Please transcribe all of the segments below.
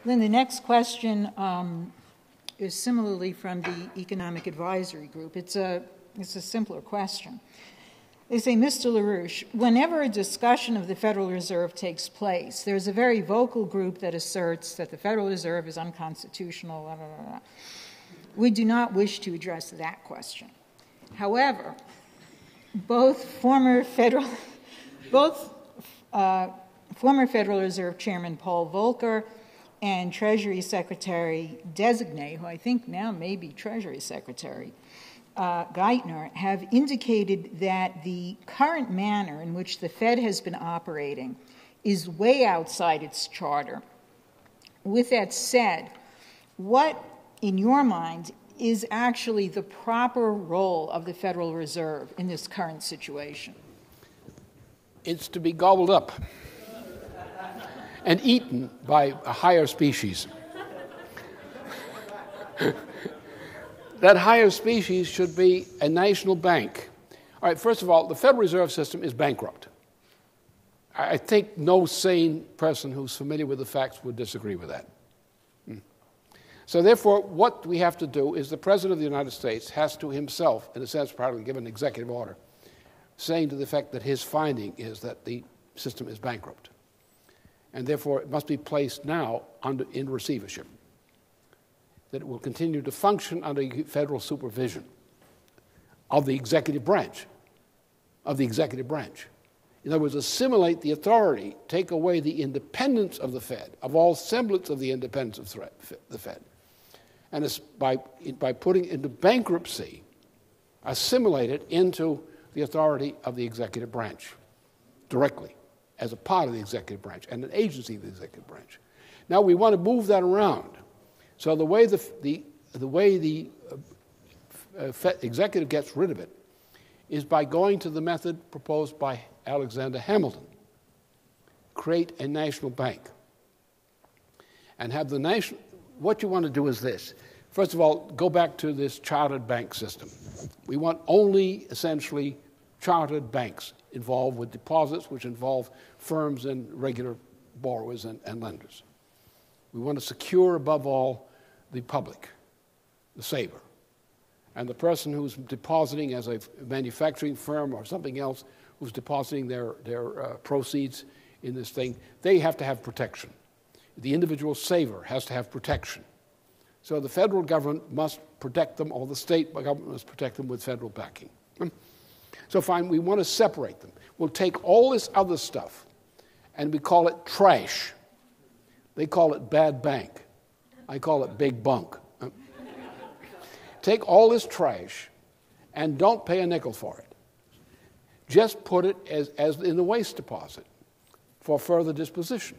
Then the next question is similarly from the Economic Advisory Group. It's a simpler question. They say, Mr. LaRouche, whenever a discussion of the Federal Reserve takes place, there's a very vocal group that asserts that the Federal Reserve is unconstitutional, blah, blah, blah, blah. We do not wish to address that question. However, both former Federal Reserve Chairman Paul Volcker and Treasury Secretary designate, who I think now may be Treasury Secretary, Geithner, have indicated that the current manner in which the Fed has been operating is way outside its charter. With that said, what, in your mind, is actually the proper role of the Federal Reserve in this current situation? It's to be gobbled up and eaten by a higher species. That higher species should be a national bank. All right, first of all, the Federal Reserve System is bankrupt. I think no sane person who's familiar with the facts would disagree with that. So therefore, what we have to do is the President of the United States has to himself, in a sense, probably give an executive order, saying to the effect that his finding is that the system is bankrupt. And therefore, it must be placed now in receivership, that it will continue to function under federal supervision of the executive branch, In other words, assimilate the authority, take away the independence of the Fed, of all semblance of the independence of the Fed. And it's by putting into bankruptcy, assimilate it into the authority of the executive branch directly, as a part of the executive branch and an agency of the executive branch. Now we want to move that around. So the way the executive gets rid of it is by going to the method proposed by Alexander Hamilton. Create a national bank. And have the nation. What you want to do is this. First of all, go back to this chartered bank system. We want only essentially chartered banks involved with deposits, which involve firms and regular borrowers and lenders. We want to secure, above all, the public, the saver. And the person who's depositing as a manufacturing firm or something else who's depositing their proceeds in this thing, they have to have protection. The individual saver has to have protection. So the federal government must protect them, or the state government must protect them with federal backing. So fine, we want to separate them. We'll take all this other stuff, and we call it trash. They call it bad bank. I call it big bunk. Take all this trash and don't pay a nickel for it. Just put it as in the waste deposit for further disposition.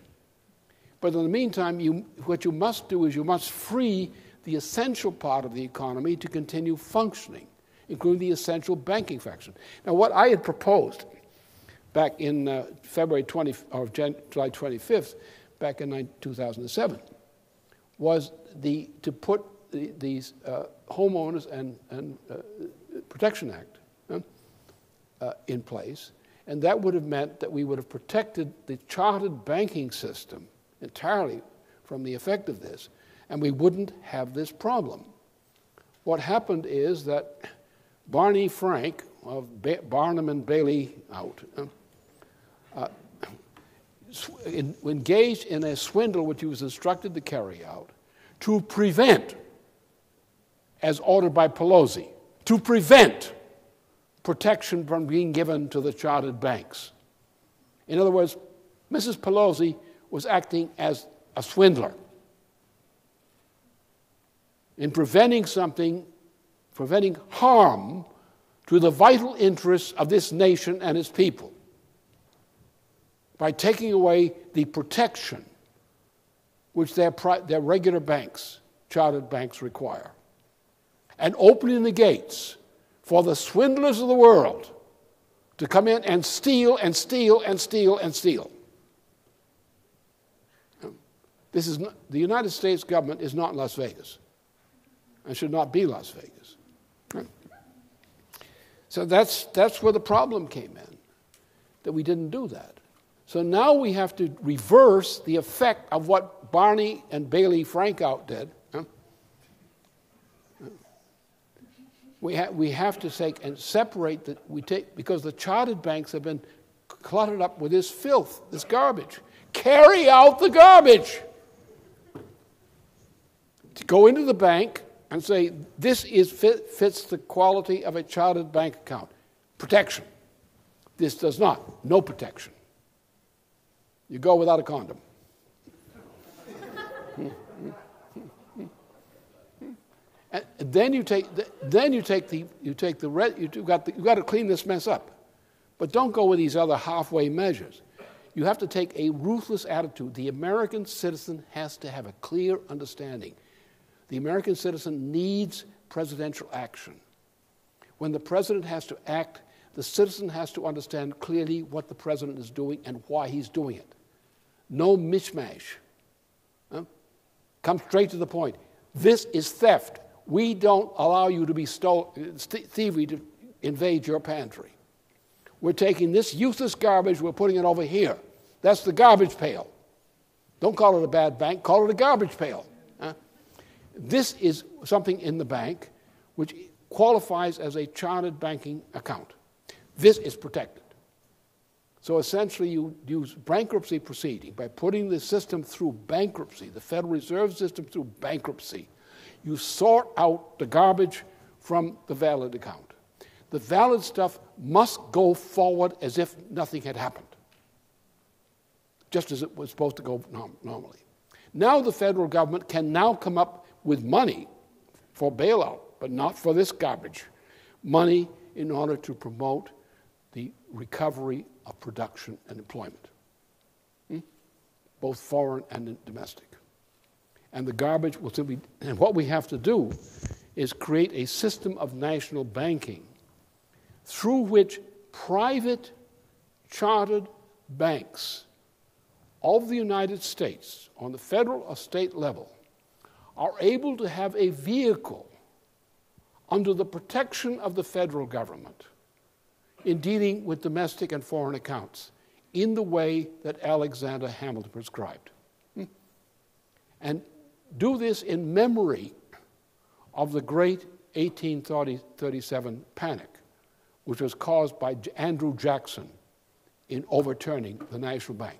But in the meantime, what you must do is you must free the essential part of the economy to continue functioning, including the essential banking function. Now, what I had proposed back in July 25th, back in 2007, was to put these Homeowners and Protection Act in place, and that would have meant that we would have protected the chartered banking system entirely from the effect of this, and we wouldn't have this problem. What happened is that Barney Frank of Barnum and Bailey engaged in a swindle which he was instructed to carry out to prevent, as ordered by Pelosi, to prevent protection from being given to the chartered banks. In other words, Mrs. Pelosi was acting as a swindler in preventing harm to the vital interests of this nation and its people by taking away the protection which their regular banks, chartered banks, require, and opening the gates for the swindlers of the world to come in and steal and steal and steal and steal. This is not, the United States government is not Las Vegas and should not be Las Vegas. Right? So that's where the problem came in, that we didn't do that. So now we have to reverse the effect of what Barney and Bailey Frankout did. We have to take and separate because the chartered banks have been cluttered up with this filth, this garbage. Carry out the garbage. To go into the bank and say, this fits the quality of a chartered bank account. Protection. This does not. No protection. You go without a condom. And then you got to clean this mess up. But don't go with these other halfway measures. You have to take a ruthless attitude. The American citizen has to have a clear understanding. The American citizen needs presidential action. When the president has to act, the citizen has to understand clearly what the president is doing and why he's doing it. No mishmash. Come straight to the point. This is theft. We don't allow you to be thievery to invade your pantry. We're taking this useless garbage, we're putting it over here. That's the garbage pail. Don't call it a bad bank, call it a garbage pail. This is something in the bank which qualifies as a chartered banking account. This is protected. So essentially you use bankruptcy proceeding by putting the system through bankruptcy, the Federal Reserve System through bankruptcy. You sort out the garbage from the valid account. The valid stuff must go forward as if nothing had happened, just as it was supposed to go normally. Now the federal government can now come up with money for bailout, but not for this garbage. Money in order to promote the recovery of production and employment, both foreign and domestic. And the garbage will simply, and what we have to do is create a system of national banking through which private chartered banks of the United States on the federal or state level are able to have a vehicle under the protection of the federal government in dealing with domestic and foreign accounts in the way that Alexander Hamilton prescribed. And do this in memory of the great 1837 panic, which was caused by Andrew Jackson in overturning the National Bank.